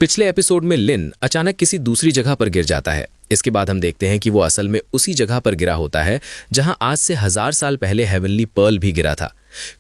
पिछले एपिसोड में लिन अचानक किसी दूसरी जगह पर गिर जाता है। इसके बाद हम देखते हैं कि वो असल में उसी जगह पर गिरा होता है जहां आज से 1000 साल पहले हेवनली पर्ल भी गिरा था।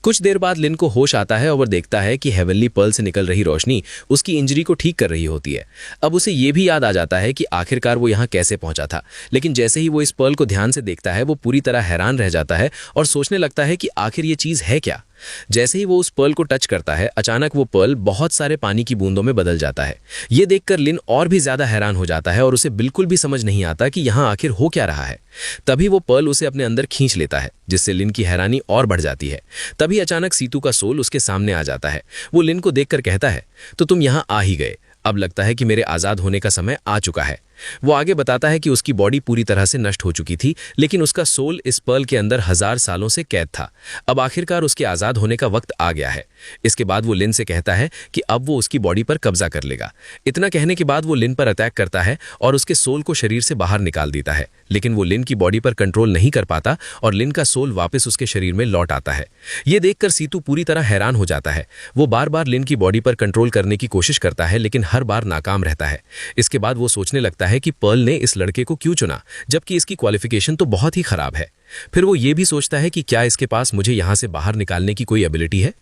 कुछ देर बाद लिन को होश आता है और वो देखता है कि हेवनली पर्ल से निकल रही रोशनी उसकी इंजरी को ठीक कर रही होती है। अब उसे ये भी याद आ जाता है कि आखिरकार वो यहाँ कैसे पहुंचा था। लेकिन जैसे ही वो इस पर्ल को ध्यान से देखता है वो पूरी तरह हैरान रह जाता है और सोचने लगता है कि आखिर ये चीज़ है क्या। जैसे ही वो उस पर्ल को टच करता है अचानक वो पर्ल बहुत सारे पानी की बूंदों में बदल जाता है। ये देखकर लिन और भी ज्यादा हैरान हो जाता है और उसे बिल्कुल भी समझ नहीं आता कि यहाँ आखिर हो क्या रहा है। तभी वो पर्ल उसे अपने अंदर खींच लेता है जिससे लिन की हैरानी और बढ़ जाती है। तभी अचानक सीतू का सोल उसके सामने आ जाता है। वो लिन को देखकर कहता है, तो तुम यहाँ आ ही गए। अब लगता है कि मेरे आज़ाद होने का समय आ चुका है। वो आगे बताता है कि उसकी बॉडी पूरी तरह से नष्ट हो चुकी थी लेकिन उसका सोल इस पर्ल के अंदर 1000 सालों से कैद था। अब आखिरकार उसके आज़ाद होने का वक्त आ गया है। इसके बाद वो लिन से कहता है कि अब वो उसकी बॉडी पर कब्जा कर लेगा। इतना कहने के बाद वो लिन पर अटैक करता है और उसके सोल को शरीर से बाहर निकाल देता है। लेकिन वो लिन की बॉडी पर कंट्रोल नहीं कर पाता और लिन का सोल वापस उसके शरीर में लौट आता है। ये देखकर सीतू पूरी तरह हैरान हो जाता है। वो बार बार लिन की बॉडी पर कंट्रोल करने की कोशिश करता है लेकिन हर बार नाकाम रहता है। इसके बाद वो सोचने लगता है कि पर्ल ने इस लड़के को क्यों चुना जबकि इसकी क्वालिफिकेशन तो बहुत ही खराब है। फिर वो ये भी सोचता है कि क्या इसके पास मुझे यहां से बाहर निकालने की कोई एबिलिटी है।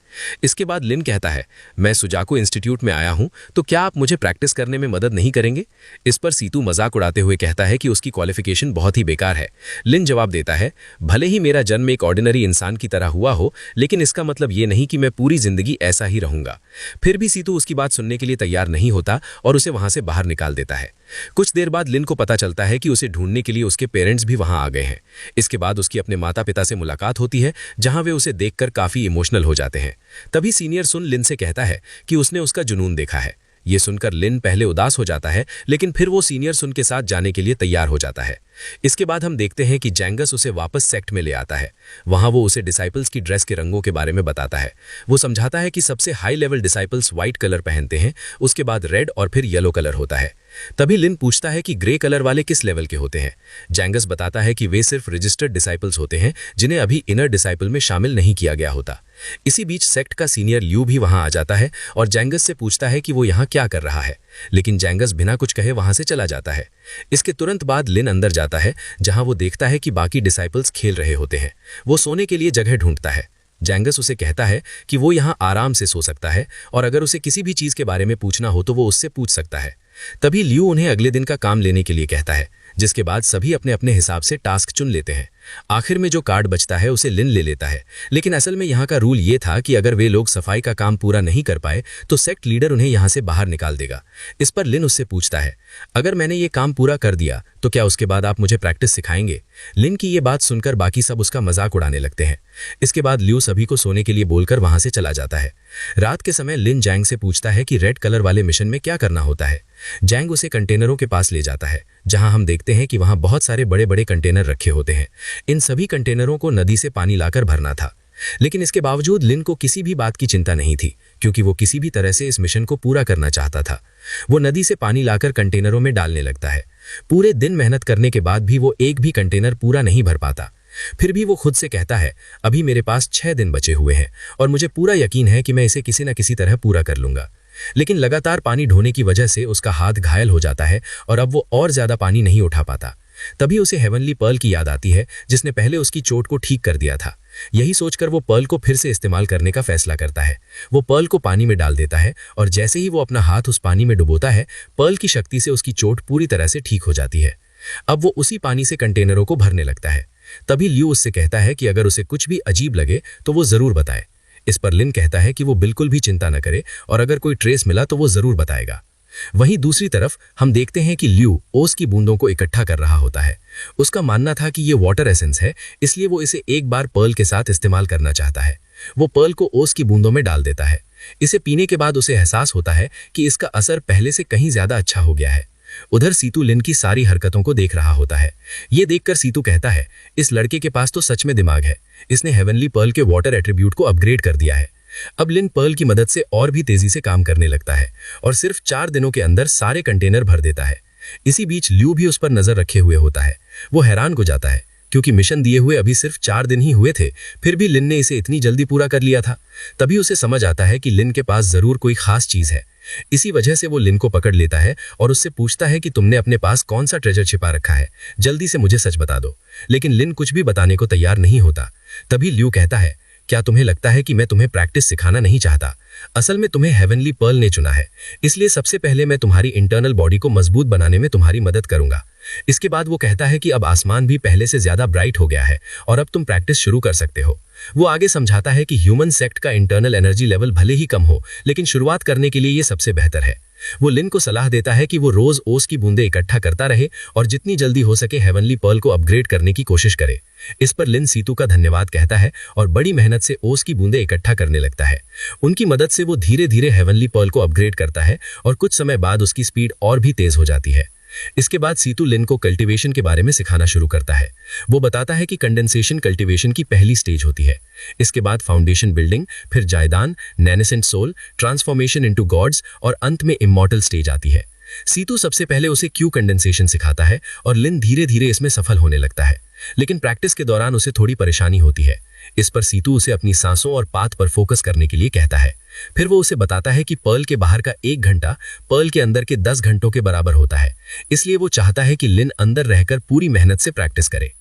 इसके बाद लिन कहता है, मैं सुजाको इंस्टीट्यूट में आया हूं तो क्या आप मुझे प्रैक्टिस करने में मदद नहीं करेंगे। इस पर सीतू मजाक उड़ाते हुए कहता है कि उसकी क्वालिफिकेशन बहुत ही बेकार है। लिन जवाब देता है, भले ही मेरा जन्म एक ऑर्डिनरी इंसान की तरह हुआ हो लेकिन इसका मतलब ये नहीं कि मैं पूरी जिंदगी ऐसा ही रहूंगा। फिर भी सीतू उसकी बात सुनने के लिए तैयार नहीं होता और उसे वहां से बाहर निकाल देता है। कुछ देर बाद लिन को पता चलता है कि उसे ढूंढने के लिए उसके पेरेंट्स भी वहां आ गए हैं। इसके बाद उसकी अपने माता पिता से मुलाकात होती है जहां वे उसे देखकर काफी इमोशनल हो जाते हैं। तभी सीनियर सुन लिन से कहता है कि उसने उसका जुनून देखा है। ये सुनकर लिन पहले उदास हो जाता है लेकिन फिर वो सीनियर सुन के साथ जाने के लिए तैयार हो जाता है। इसके बाद हम देखते हैं कि जैंगस उसे वापस सेक्ट में ले आता है। वहां वो उसे डिसाइपल्स की ड्रेस के रंगों के बारे में बताता है। वो समझाता है कि सबसे high level disciples white colour पहनते हैं, उसके बाद रेड और फिर येलो कलर होता है। तभी लिन पूछता है कि ग्रे कलर वाले किस लेवल के होते हैं। जैंगस बताता है कि वे सिर्फ रजिस्टर्ड डिसाइपल्स होते हैं जिन्हें अभी इनर डिसाइपल में शामिल नहीं किया गया होता। इसी बीच सेक्ट का सीनियर ल्यू भी वहां आ जाता है और जैंगस से पूछता है कि वो यहाँ क्या कर रहा है, लेकिन जैंगस बिना कुछ कहे वहां से चला जाता है। इसके तुरंत बाद लिन अंदर जाता है जहां वो देखता है कि बाकी डिसाइपल्स खेल रहे होते हैं। वो सोने के लिए जगह ढूंढता है। जैंगस उसे कहता है कि वो यहाँ आराम से सो सकता है और अगर उसे किसी भी चीज के बारे में पूछना हो तो वो उससे पूछ सकता है। तभी ल्यू उन्हें अगले दिन का काम लेने के लिए कहता है, जिसके बाद सभी अपने अपने हिसाब से टास्क चुन लेते हैं। आखिर में जो कार्ड बचता है उसे लिन ले लेता है, लेकिन असल में यहाँ का रूल ये था कि अगर वे लोग सफाई का काम पूरा नहीं कर पाए तो सेक्ट लीडर उन्हें यहाँ से बाहर निकाल देगा। इस पर लिन उससे पूछता है, अगर मैंने ये काम पूरा कर दिया तो क्या उसके बाद आप मुझे प्रैक्टिस सिखाएंगे। लिन की ये बात सुनकर बाकी सब उसका मजाक उड़ाने लगते हैं। इसके बाद ल्यू सभी को सोने के लिए बोलकर वहां से चला जाता है। रात के समय लिन जैंग से पूछता है कि रेड कलर वाले मिशन में क्या करना होता है। जैंग उसे कंटेनरों के पास ले जाता है जहां हम देखते हैं कि वहां बहुत सारे बड़े बड़े कंटेनर रखे होते हैं। इन सभी कंटेनरों को नदी से पानी लाकर भरना था, लेकिन इसके बावजूद लिन को किसी भी बात की चिंता नहीं थी क्योंकि वो किसी भी तरह से इस मिशन को पूरा करना चाहता था। वो नदी से पानी लाकर कंटेनरों में डालने लगता है। पूरे दिन मेहनत करने के बाद भी वो एक भी कंटेनर पूरा नहीं भर पाता। फिर भी वो खुद से कहता है, अभी मेरे पास 6 दिन बचे हुए हैं और मुझे पूरा यकीन है कि मैं इसे किसी न किसी तरह पूरा कर लूंगा। लेकिन लगातार पानी ढोने की वजह से उसका हाथ घायल हो जाता है और अब वो और ज्यादा पानी नहीं उठा पाता। तभी उसे हेवनली पर्ल की याद आती है जिसने पहले उसकी चोट को ठीक कर दिया था। यही सोचकर वो पर्ल को फिर से इस्तेमाल करने का फैसला करता है। वो पर्ल को पानी में डाल देता है और जैसे ही वो अपना हाथ उस पानी में डुबोता है, पर्ल की शक्ति से उसकी चोट पूरी तरह से ठीक हो जाती है। अब वो उसी पानी से कंटेनरों को भरने लगता है। तभी ल्यू उससे कहता है कि अगर उसे कुछ भी अजीब लगे तो वो जरूर बताए। इस पर लिन कहता है कि वो बिल्कुल भी चिंता न करे और अगर कोई ट्रेस मिला तो वो जरूर बताएगा। वहीं दूसरी तरफ हम देखते हैं कि ल्यू ओस की बूंदों को इकट्ठा कर रहा होता है। उसका मानना था कि ये वाटर एसेंस है, इसलिए वो इसे एक बार पर्ल के साथ इस्तेमाल करना चाहता है। वो पर्ल को ओस की बूंदों में डाल देता है। इसे पीने के बाद उसे एहसास होता है कि इसका असर पहले से कहीं ज्यादा अच्छा हो गया है। उधर सीतू लिन की सारी हरकतों को देख रहा होता है। ये देखकर सीतू कहता है, इस लड़के के पास तो सच में दिमाग है। इसने हेवनली पर्ल के वाटर एट्रीब्यूट को अपग्रेड कर दिया है। अब लिन पर्ल की मदद से और भी तेजी से काम करने लगता है और सिर्फ 4 दिनों के अंदर सारे कंटेनर भर देता है। इसी बीच ल्यू भी उस पर नजर रखे हुए होता है। वो हैरान हो जाता है क्योंकि मिशन दिए हुए अभी सिर्फ 4 दिन ही हुए थे, फिर भी लिन ने इसे इतनी जल्दी पूरा कर लिया था। तभी उसे समझ आता है कि लिन के पास जरूर कोई खास चीज है। इसी वजह से वो लिन को पकड़ लेता है और उससे पूछता है कि तुमने अपने पास कौन सा ट्रेजर छिपा रखा है, जल्दी से मुझे सच बता दो। लेकिन लिन कुछ भी बताने को तैयार नहीं होता। तभी ल्यू कहता है, क्या तुम्हें लगता है कि मैं तुम्हें प्रैक्टिस सिखाना नहीं चाहता? असल में तुम्हें हेवनली पर्ल ने चुना है, इसलिए सबसे पहले मैं तुम्हारी इंटरनल बॉडी को मजबूत बनाने में तुम्हारी मदद करूंगा। इसके बाद वो कहता है कि अब आसमान भी पहले से ज्यादा ब्राइट हो गया है और अब तुम प्रैक्टिस शुरू कर सकते हो। वो आगे समझाता है कि ह्यूमन सेक्ट का इंटरनल एनर्जी लेवल भले ही कम हो, लेकिन शुरुआत करने के लिए ये सबसे बेहतर है। वो लिन को सलाह देता है कि वो रोज ओस की बूंदें इकट्ठा करता रहे और जितनी जल्दी हो सके हेवनली पर्ल को अपग्रेड करने की कोशिश करे। इस पर लिन सीतू का धन्यवाद कहता है और बड़ी मेहनत से ओस की बूंदें इकट्ठा करने लगता है। उनकी मदद से वो धीरे धीरे हेवनली पर्ल को अपग्रेड करता है और कुछ समय बाद उसकी स्पीड और भी तेज हो जाती है। इसके बाद सीतू लिन को कल्टीवेशन के बारे में सिखाना शुरू करता है। वो बताता है कि कंडेंसेशन कल्टीवेशन की पहली स्टेज होती है। इसके बाद फाउंडेशन बिल्डिंग, फिर जायदान, नैनेसेंट सोल, ट्रांसफॉर्मेशन इनटू गॉड्स और अंत में इमॉर्टल स्टेज आती है। सीतू सबसे पहले उसे क्यू कंडेंसेशन सिखाता है और लिन धीरे धीरे इसमें सफल होने लगता है, लेकिन प्रैक्टिस के दौरान उसे थोड़ी परेशानी होती है। इस पर सीतू उसे अपनी सांसों और पाथ पर फोकस करने के लिए कहता है। फिर वो उसे बताता है कि पर्ल के बाहर का 1 घंटा पर्ल के अंदर के 10 घंटों के बराबर होता है, इसलिए वो चाहता है कि लिन अंदर रहकर पूरी मेहनत से प्रैक्टिस करे।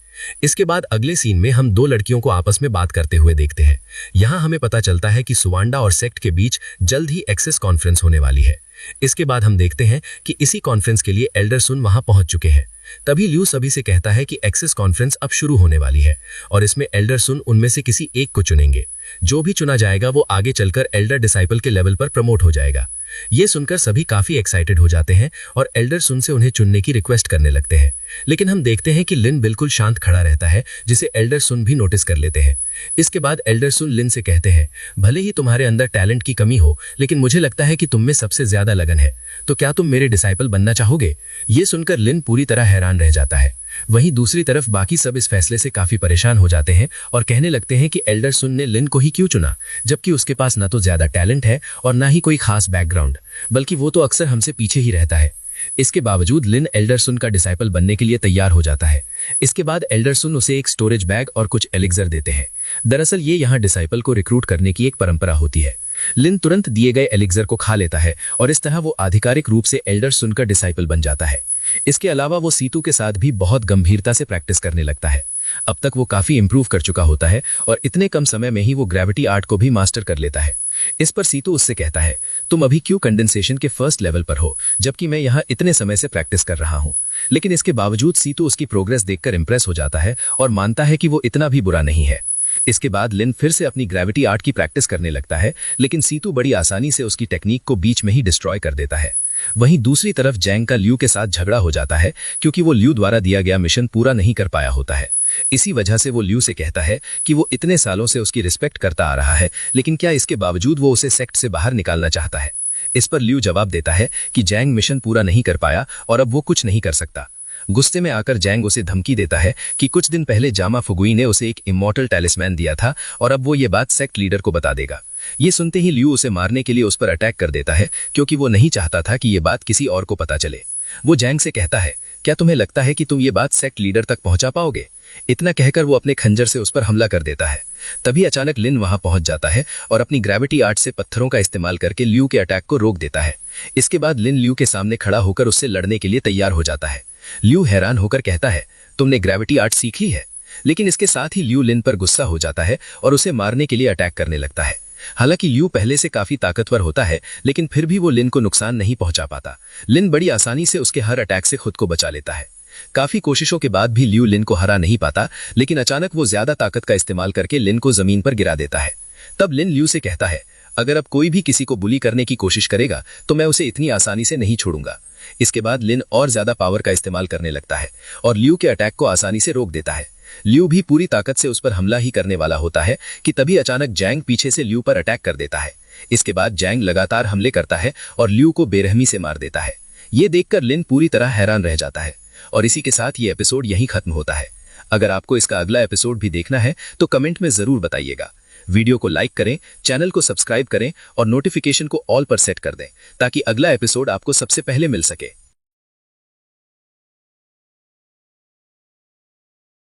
इसके बाद अगले सीन में हम 2 लड़कियों को आपस में बात करते हुए देखते हैं। यहाँ हमें पता चलता है कि सुवांडा और सेक्ट के बीच जल्द ही एक्सेस कॉन्फ्रेंस होने वाली है। इसके बाद हम देखते हैं कि इसी कॉन्फ्रेंस के लिए एल्डर सुन वहां पहुंच चुके हैं। तभी ल्यू सभी से कहता है कि एक्सेस कॉन्फ्रेंस अब शुरू होने वाली है और इसमें एल्डर सुन उनमें से किसी एक को चुनेंगे। जो भी चुना जाएगा वो आगे चलकर एल्डर डिसाइपल के लेवल पर प्रमोट हो जाएगा। ये सुनकर सभी काफी एक्साइटेड हो जाते हैं और एल्डर सुन से उन्हें चुनने की रिक्वेस्ट करने लगते हैं, लेकिन हम देखते हैं कि लिन बिल्कुल शांत खड़ा रहता है, जिसे एल्डर सुन भी नोटिस कर लेते हैं। इसके बाद एल्डर सुन लिन से कहते हैं, भले ही तुम्हारे अंदर टैलेंट की कमी हो, लेकिन मुझे लगता है कि तुम में सबसे ज्यादा लगन है, तो क्या तुम मेरे डिसाइपल बनना चाहोगे? ये सुनकर लिन पूरी तरह हैरान रह जाता है। वहीं दूसरी तरफ बाकी सब इस फैसले से काफी परेशान हो जाते हैं और कहने लगते हैं कि एल्डर सुन ने लिन को ही क्यों चुना, जबकि उसके पास न तो ज्यादा टैलेंट है और ना ही कोई खास बैकग्राउंड, बल्कि वो तो अक्सर हमसे पीछे ही रहता है। इसके बावजूद लिन एल्डर सुन का डिसाइपल बनने के लिए तैयार हो जाता है। इसके बाद एल्डर सुन उसे एक स्टोरेज बैग और कुछ एलिक्सर देते हैं। दरअसल ये यहाँ डिसाइपल को रिक्रूट करने की एक परंपरा होती है। लिन तुरंत दिए गए एलिक्सर को खा लेता है और इस तरह वो आधिकारिक रूप से एल्डर सुन का डिसाइपल बन जाता है। इसके अलावा वो सीतू के साथ भी बहुत गंभीरता से प्रैक्टिस करने लगता है। अब तक वो काफी इंप्रूव कर चुका होता है और इतने कम समय में ही वो ग्रेविटी आर्ट को भी मास्टर कर लेता है। इस पर सीतू उससे कहता है, तुम अभी क्यों कंडेंसेशन के फर्स्ट लेवल पर हो, जबकि मैं यहाँ इतने समय से प्रैक्टिस कर रहा हूँ। लेकिन इसके बावजूद सीतू उसकी प्रोग्रेस देखकर इंप्रेस हो जाता है और मानता है कि वो इतना भी बुरा नहीं है। इसके बाद लिन फिर से अपनी ग्रेविटी आर्ट की प्रैक्टिस करने लगता है, लेकिन सीतू बड़ी आसानी से उसकी टेक्निक को बीच में ही डिस्ट्रॉय कर देता है। वहीं दूसरी तरफ जैंग का ल्यू के साथ झगड़ा हो जाता है, क्योंकि वो ल्यू द्वारा दिया गया मिशन पूरा नहीं कर पाया होता है। इसी वजह से वो ल्यू से कहता है कि वो इतने सालों से उसकी रिस्पेक्ट करता आ रहा है, लेकिन क्या इसके बावजूद वो उसे सेक्ट से बाहर निकालना चाहता है। इस पर ल्यू जवाब देता है कि जैंग मिशन पूरा नहीं कर पाया और अब वो कुछ नहीं कर सकता। गुस्से में आकर जैंग उसे धमकी देता है कि कुछ दिन पहले जामा फुगुई ने उसे एक इमॉर्टल टैलिस्मैन दिया था और अब वो ये बात सेक्ट लीडर को बता देगा। ये सुनते ही ल्यू उसे मारने के लिए उस पर अटैक कर देता है, क्योंकि वो नहीं चाहता था कि ये बात किसी और को पता चले। वो जैंग से कहता है, क्या तुम्हें लगता है कि तुम ये बात सेक्ट लीडर तक पहुंचा पाओगे? इतना कहकर वो अपने खंजर से उस पर हमला कर देता है। तभी अचानक लिन वहां पहुंच जाता है और अपनी ग्रेविटी आर्ट से पत्थरों का इस्तेमाल करके ल्यू के अटैक को रोक देता है। इसके बाद लिन ल्यू के सामने खड़ा होकर उससे लड़ने के लिए तैयार हो जाता है। ल्यू हैरान होकर कहता है, तुमने ग्रेविटी आर्ट सीख ली है? लेकिन इसके साथ ही ल्यू लिन पर गुस्सा हो जाता है और उसे मारने के लिए अटैक करने लगता है। हालांकि ल्यू पहले से काफी ताकतवर होता है, लेकिन फिर भी वो लिन को नुकसान नहीं पहुंचा पाता। लिन बड़ी आसानी से उसके हर अटैक से खुद को बचा लेता है। काफी कोशिशों के बाद भी ल्यू लिन को हरा नहीं पाता, लेकिन अचानक वो ज्यादा ताकत का इस्तेमाल करके लिन को जमीन पर गिरा देता है। तब लिन ल्यू से कहता है, अगर अब कोई भी किसी को बुली करने की कोशिश करेगा तो मैं उसे इतनी आसानी से नहीं छोड़ूंगा। इसके बाद लिन और ज्यादा पावर का इस्तेमाल करने लगता है और ल्यू के अटैक को आसानी से रोक देता है। ल्यू भी पूरी ताकत से उस पर हमला ही करने वाला होता है कि तभी अचानक जैंग पीछे से ल्यू पर अटैक कर देता है। इसके बाद जैंग लगातार हमले करता है और ल्यू को बेरहमी से मार देता है। ये देखकर लिन पूरी तरह हैरान रह जाता है और इसी के साथ ये एपिसोड यहीं खत्म होता है। अगर आपको इसका अगला एपिसोड भी देखना है तो कमेंट में जरूर बताइएगा। वीडियो को लाइक करें, चैनल को सब्सक्राइब करें और नोटिफिकेशन को ऑल पर सेट कर दें, ताकि अगला एपिसोड आपको सबसे पहले मिल सके।